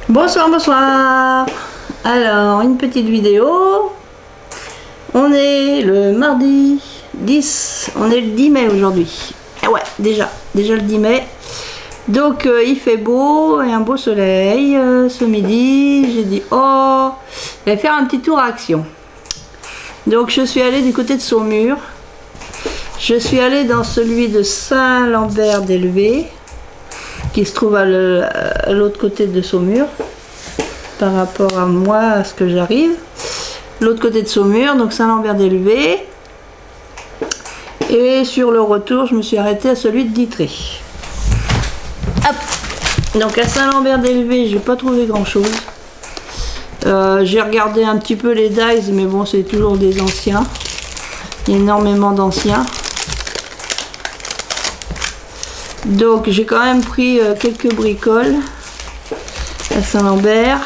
Bonsoir, bonsoir. Alors, une petite vidéo. On est le mardi 10. On est le 10 mai aujourd'hui. Ah ouais, déjà le 10 mai. Donc, il fait beau et un beau soleil. Ce midi, j'ai dit, oh, je vais faire un petit tour à Action. Donc, je suis allée du côté de Saumur. Je suis allée dans celui de Saint-Lambert d'Elvé, qui se trouve à l'autre côté de Saumur, par rapport à moi, à ce que j'arrive. L'autre côté de Saumur, donc Saint-Lambert d'Elvé. Et sur le retour, je me suis arrêtée à celui de Dittré. Hop. Donc à Saint-Lambert d'Elvé, j'ai pas trouvé grand chose. J'ai regardé un petit peu les dies, mais bon, c'est toujours des anciens. Il y a énormément d'anciens. Donc j'ai quand même pris quelques bricoles à Saint-Lambert.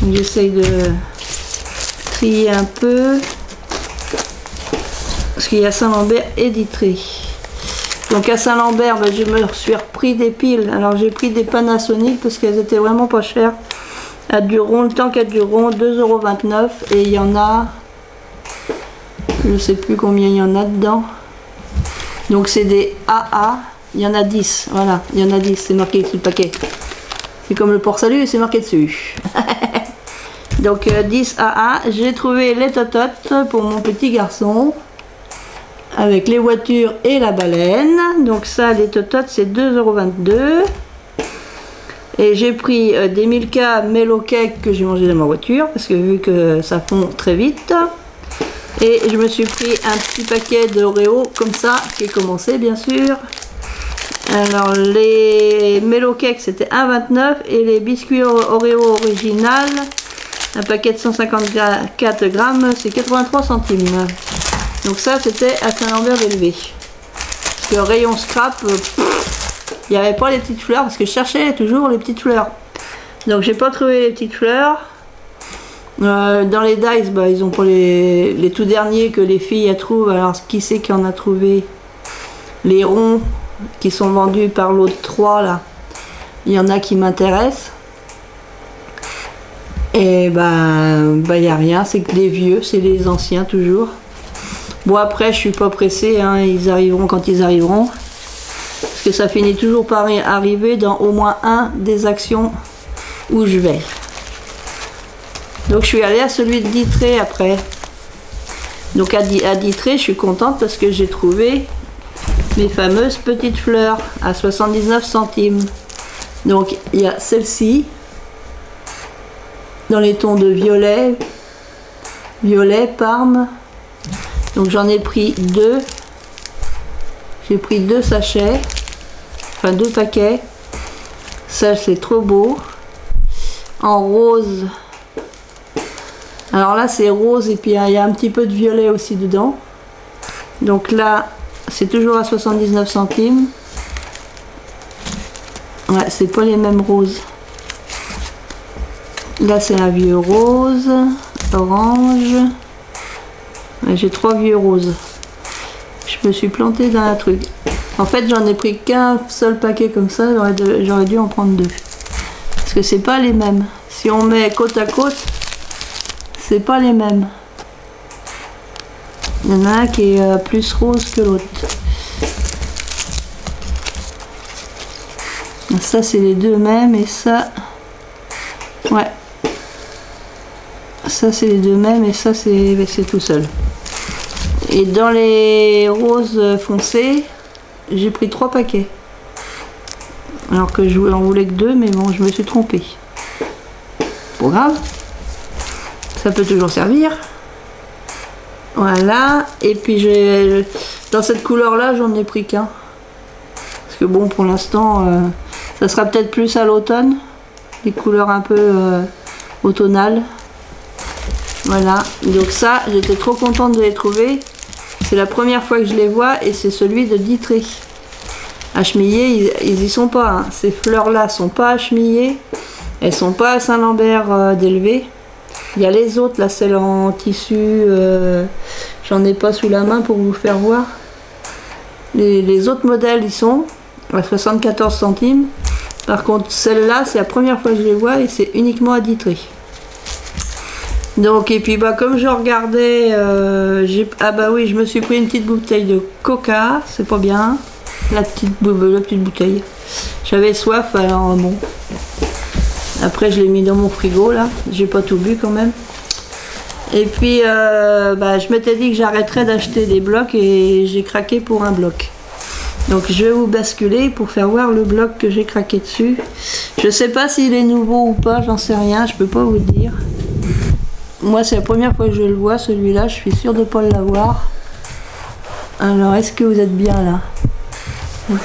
J'essaye de trier un peu. Parce qu'il y a Saint-Lambert et Dittré. Donc à Saint-Lambert, ben, je me suis repris des piles. Alors j'ai pris des Panasonic parce qu'elles étaient vraiment pas chères. À Duron, le temps qu'à Duron, 2,29 €. Et il y en a, je sais plus combien il y en a dedans. Donc c'est des AA, il y en a 10, voilà, il y en a 10, c'est marqué sur le paquet. C'est comme le port-salut et c'est marqué dessus. Donc 10 AA, j'ai trouvé les tototes pour mon petit garçon, avec les voitures et la baleine. Donc ça, les tototes, c'est 2,22 €. Et j'ai pris des Milka Mellow Cake que j'ai mangé dans ma voiture, parce que vu que ça fond très vite. Et je me suis pris un petit paquet d'Oreo comme ça, qui est commencé bien sûr. Alors les Mellow Cake c'était 1,29 € et les biscuits Oreo original, un paquet de 154 grammes, c'est 83 centimes. Donc ça c'était à Saint-Lambert d'Elvé. Parce que rayon scrap, il n'y avait pas les petites fleurs, parce que je cherchais toujours les petites fleurs. Donc j'ai pas trouvé les petites fleurs. Dans les dice, bah, ils ont pas les tout derniers que les filles trouvent. Alors qui c'est qui en a trouvé? Les ronds qui sont vendus par l'autre 3 là. Il y en a qui m'intéressent. Et bah il n'y a rien, c'est que des vieux, c'est les anciens toujours. Bon après je suis pas pressée, hein, ils arriveront quand ils arriveront. Parce que ça finit toujours par arriver dans au moins un des actions où je vais. Donc je suis allée à celui de Dittré après. Donc à Dittré, je suis contente parce que j'ai trouvé mes fameuses petites fleurs à 79 centimes. Donc il y a celle-ci, dans les tons de violet, parme. Donc j'en ai pris 2. J'ai pris 2 sachets, enfin 2 paquets. Ça c'est trop beau. En rose. Alors là c'est rose et puis il y a un petit peu de violet aussi dedans. Donc là c'est toujours à 79 centimes. Ouais, c'est pas les mêmes roses. Là c'est un vieux rose, orange. Ouais, j'ai 3 vieux roses. Je me suis plantée dans un truc. En fait j'en ai pris qu'un seul paquet comme ça, j'aurais dû en prendre 2. Parce que c'est pas les mêmes. Si on met côte à côte, c'est pas les mêmes. Il y en a un qui est plus rose que l'autre. Ça c'est les deux mêmes et ça... Ouais. Ça c'est les deux mêmes et ça c'est tout seul. Et dans les roses foncées, j'ai pris 3 paquets. Alors que je en voulais que 2, mais bon je me suis trompée. Pas grave. Ça peut toujours servir. Voilà. Et puis dans cette couleur là j'en ai pris qu'un. Parce que bon pour l'instant ça sera peut-être plus à l'automne. Des couleurs un peu automnales. Voilà. Donc ça j'étais trop contente de les trouver. C'est la première fois que je les vois et c'est celui de Dittré. À Chemillé ils y sont pas. Hein. Ces fleurs là sont pas à Chemillé. Elles sont pas à Saint-Lambert d'Elvé. Il y a les autres, là, celles en tissu, j'en ai pas sous la main pour vous faire voir. Les autres modèles, ils sont à 74 centimes. Par contre, celle-là, c'est la première fois que je les vois et c'est uniquement à Ditry. Donc, et puis, bah, comme je regardais, ah bah oui, je me suis pris une petite bouteille de coca, c'est pas bien. La petite bouteille. J'avais soif, alors bon. Après, je l'ai mis dans mon frigo, là. J'ai pas tout bu quand même. Et puis, bah, je m'étais dit que j'arrêterais d'acheter des blocs et j'ai craqué pour un bloc. Donc, je vais vous basculer pour faire voir le bloc que j'ai craqué dessus. Je sais pas s'il est nouveau ou pas, j'en sais rien, je peux pas vous dire. Moi, c'est la première fois que je le vois, celui-là. Je suis sûre de ne pas l'avoir. Alors, est-ce que vous êtes bien là? Je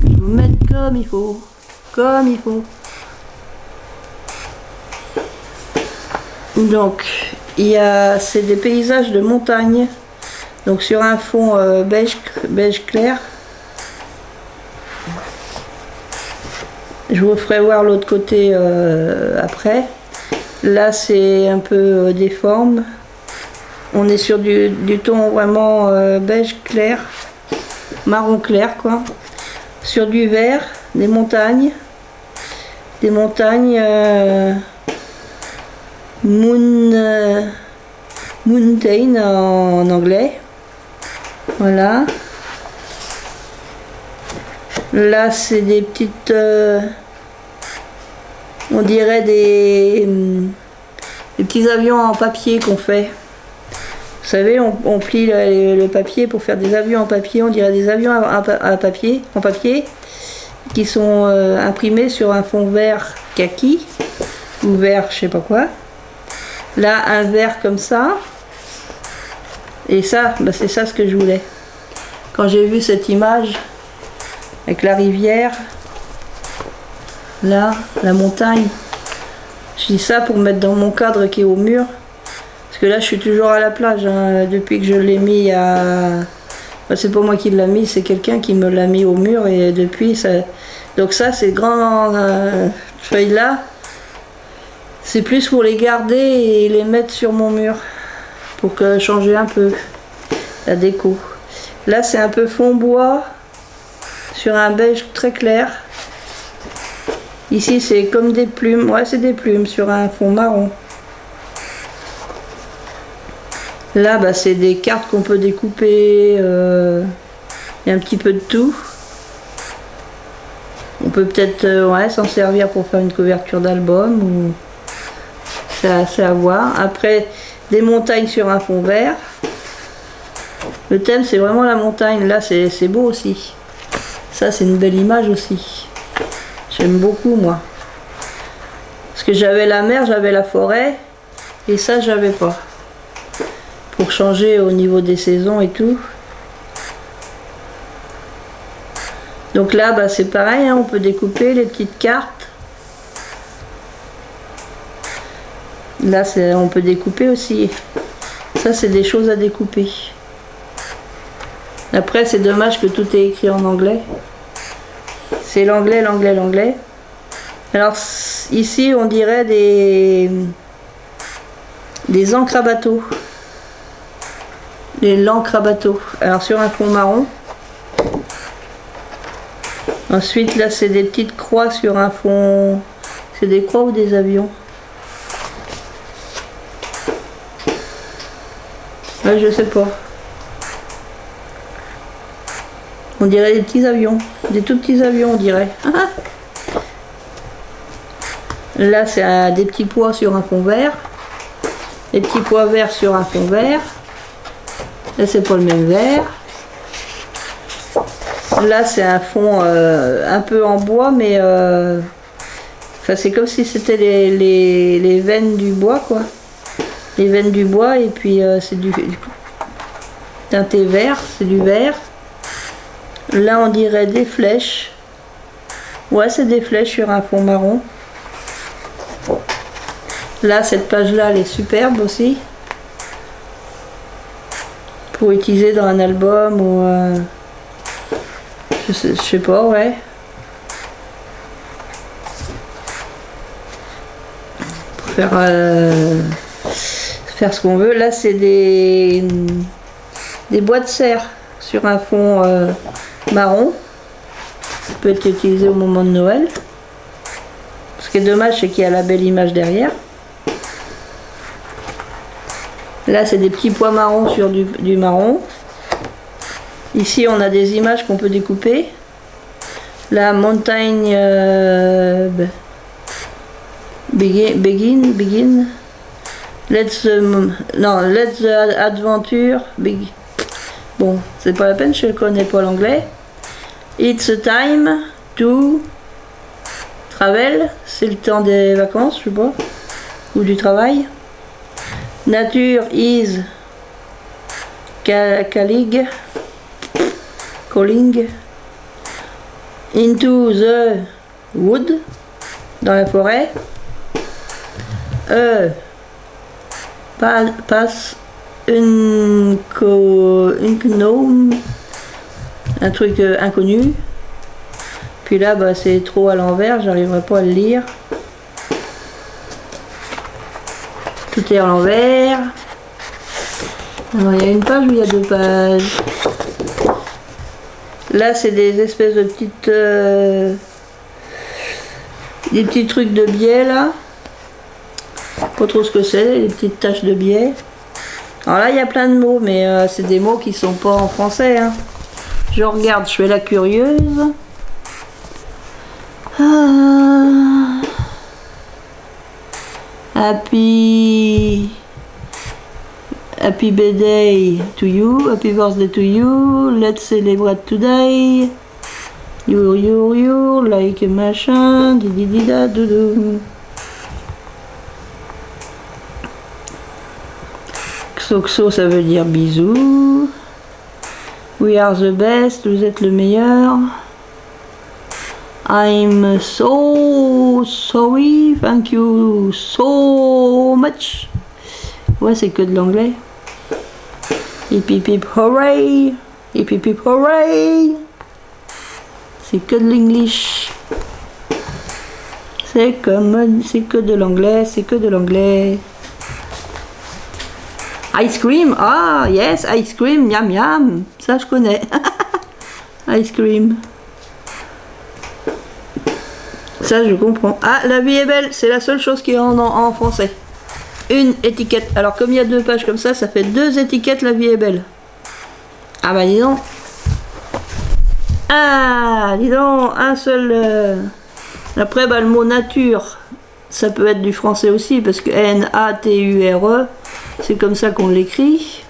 vais vous mettre comme il faut. Comme il faut. Donc, c'est des paysages de montagne. Donc, sur un fond beige clair. Je vous ferai voir l'autre côté après. Là, c'est un peu déforme. On est sur du ton vraiment beige clair, marron clair quoi. Sur du vert, des montagnes. Des montagnes mountain en anglais. Voilà. Là, c'est des petites... on dirait des petits avions en papier qu'on fait. Vous savez, on plie le papier pour faire des avions en papier. On dirait des avions en papier, qui sont imprimés sur un fond vert kaki, ou vert je sais pas quoi. Là, un vert comme ça. Et ça, bah, c'est ça ce que je voulais. Quand j'ai vu cette image, avec la rivière, là, la montagne, je dis ça pour mettre dans mon cadre qui est au mur. Parce que là, je suis toujours à la plage, hein, depuis que je l'ai mis à... Enfin, c'est pas moi qui l'ai mis, c'est quelqu'un qui me l'a mis au mur et depuis, ça... Donc ça, ces grandes feuilles-là, c'est plus pour les garder et les mettre sur mon mur. Pour que changer un peu la déco. Là, c'est un peu fond bois, sur un beige très clair. Ici, c'est comme des plumes. Ouais, c'est des plumes sur un fond marron. Là, bah, c'est des cartes qu'on peut découper. Il y a un petit peu de tout. On peut peut-être ouais, s'en servir pour faire une couverture d'album. Ou... c'est à voir. Après, des montagnes sur un fond vert. Le thème, c'est vraiment la montagne. Là, c'est beau aussi. Ça, c'est une belle image aussi. J'aime beaucoup, moi. Parce que j'avais la mer, j'avais la forêt. Et ça, j'avais pas. Pour changer au niveau des saisons et tout. Donc là, bah, c'est pareil. Hein, on peut découper les petites cartes. Là, on peut découper aussi. Ça, c'est des choses à découper. Après, c'est dommage que tout est écrit en anglais. C'est l'anglais, l'anglais, l'anglais. Alors, ici, on dirait des encres à bateau. Des lancres à bateau. Alors, sur un fond marron. Ensuite, là, c'est des petites croix sur un fond... C'est des croix ou des avions? Ouais, je sais pas. On dirait des petits avions. Des tout petits avions, on dirait. Là, c'est des petits pois sur un fond vert. Des petits pois verts sur un fond vert. Là, c'est pas le même vert. Là, c'est un fond un peu en bois, mais... Enfin, c'est comme si c'était les veines du bois, quoi. Les veines du bois, et puis c'est du teinté vert, c'est du vert. Là, on dirait des flèches. Ouais, c'est des flèches sur un fond marron. Là, cette page-là, elle est superbe aussi. Pour utiliser dans un album ou... je sais pas, ouais. Pour faire ce qu'on veut. Là, c'est des bois de serre. sur un fond marron. Ça peut être utilisé au moment de Noël. Ce qui est dommage, c'est qu'il y a la belle image derrière. Là, c'est des petits pois marrons sur du marron. Ici, on a des images qu'on peut découper. La montagne begin. Let's adventure. Bon, c'est pas la peine, je ne connais pas l'anglais. It's a time to travel. C'est le temps des vacances, je sais pas. Ou du travail. Nature is calling. Into the wood, dans la forêt. Passe un gnome, un truc inconnu. Puis là, bah, c'est trop à l'envers, j'arriverai pas à le lire. Tout est à l'envers. Alors, il y a une page ou il y a deux pages? Là, c'est des espèces de petites... des petits trucs de biais, là. Pas trop ce que c'est, des petites taches de biais. Alors là, il y a plein de mots, mais c'est des mots qui sont pas en français. Hein. Je regarde, je fais la curieuse. Happy birthday to you, happy birthday to you, let's celebrate today. You, like a machin, dididida, doudou. Xoxo, ça veut dire bisous. We are the best, vous êtes le meilleur. I'm so sorry, thank you so much. Ouais, c'est que de l'anglais. Hip hip hip hooray! Hip hip hip hooray! C'est que de l'English. C'est que de l'anglais, c'est que de l'anglais. Ice cream, ah yes, ice cream, miam miam. Ça je connais. Ice cream. Ça je comprends. Ah, la vie est belle, c'est la seule chose qui est en français. Une étiquette. Alors comme il y a deux pages comme ça fait deux étiquettes, la vie est belle. Ah bah dis donc. Ah, dis donc, un seul... Après, bah, le mot nature, ça peut être du français aussi, parce que N-A-T-U-R-E, c'est comme ça qu'on l'écrit.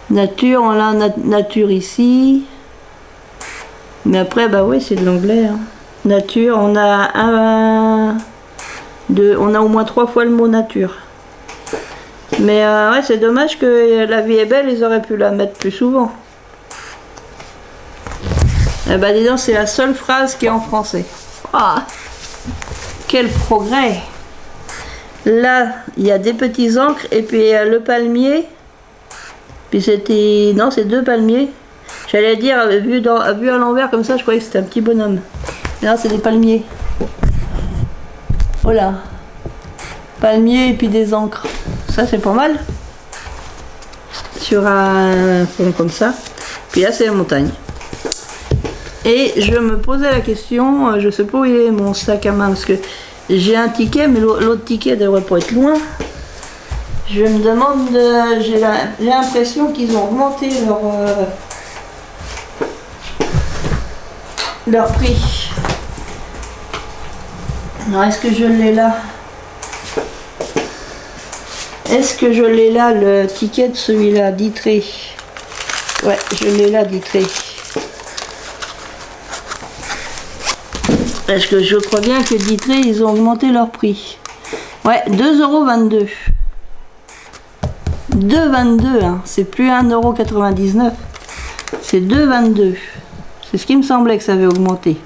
Nature, on a nature ici. Mais après, bah oui, c'est de l'anglais. Hein. Nature, on a on a au moins 3 fois le mot nature. Mais ouais, c'est dommage que la vie est belle, ils auraient pu la mettre plus souvent. Eh ben dis donc, c'est la seule phrase qui est en français. Ah, quel progrès! Là, il y a des petits encres et puis le palmier. Puis c'était... Non, c'est deux palmiers. J'allais dire, vu à l'envers comme ça, je croyais que c'était un petit bonhomme. Là, c'est des palmiers. Voilà. Palmiers et puis des encres. Ça, c'est pas mal. Sur un fond comme ça. Puis là, c'est la montagne. Et je me posais la question, je sais pas où il est mon sac à main, parce que j'ai un ticket, mais l'autre ticket devrait pas être loin. Je me demande, j'ai l'impression qu'ils ont augmenté leur prix. Alors, est-ce que je l'ai là? Est-ce que je l'ai là, le ticket de celui-là, d'Itré? Ouais, je l'ai là, d'Itré. Parce que je crois bien que d'Itré, ils ont augmenté leur prix. Ouais, 2,22 €. 2,22 €, hein. C'est plus 1,99 €. C'est 2,22 €. C'est ce qui me semblait que ça avait augmenté.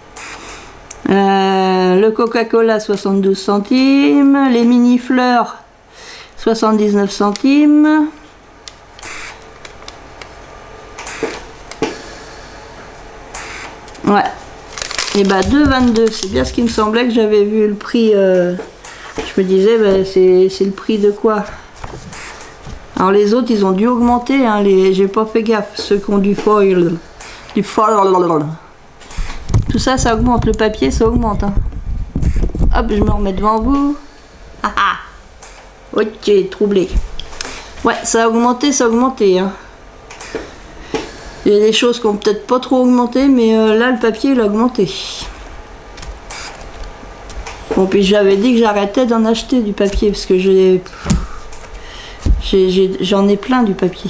Le Coca-Cola 72 centimes. Les mini-fleurs 79 centimes. Ouais. Et bah 2,22 €, c'est bien ce qui me semblait, que j'avais vu le prix. Je me disais, bah, c'est le prix de quoi? Alors les autres, ils ont dû augmenter, hein, j'ai pas fait gaffe, ceux qui ont du foil. Du foil. Tout ça, ça augmente, le papier, ça augmente. Hein. Hop, je me remets devant vous. Ah ah. Ok, troublé. Ouais, ça a augmenté, ça a augmenté. Hein. Il y a des choses qui ont peut-être pas trop augmenté, mais là, le papier, il a augmenté. Bon, puis j'avais dit que j'arrêtais d'en acheter du papier, parce que j'en ai plein du papier.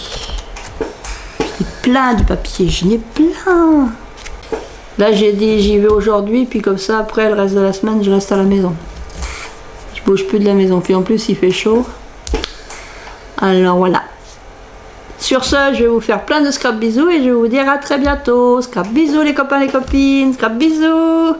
J'en ai plein du papier, j'en ai plein. Là, j'ai dit, j'y vais aujourd'hui, puis comme ça, après, le reste de la semaine, je reste à la maison. Je bouge plus de la maison, puis en plus, il fait chaud. Alors, voilà. Sur ce, je vais vous faire plein de scrap bisous et je vais vous dire à très bientôt. Scrap bisous les copains, les copines. Scrap bisous.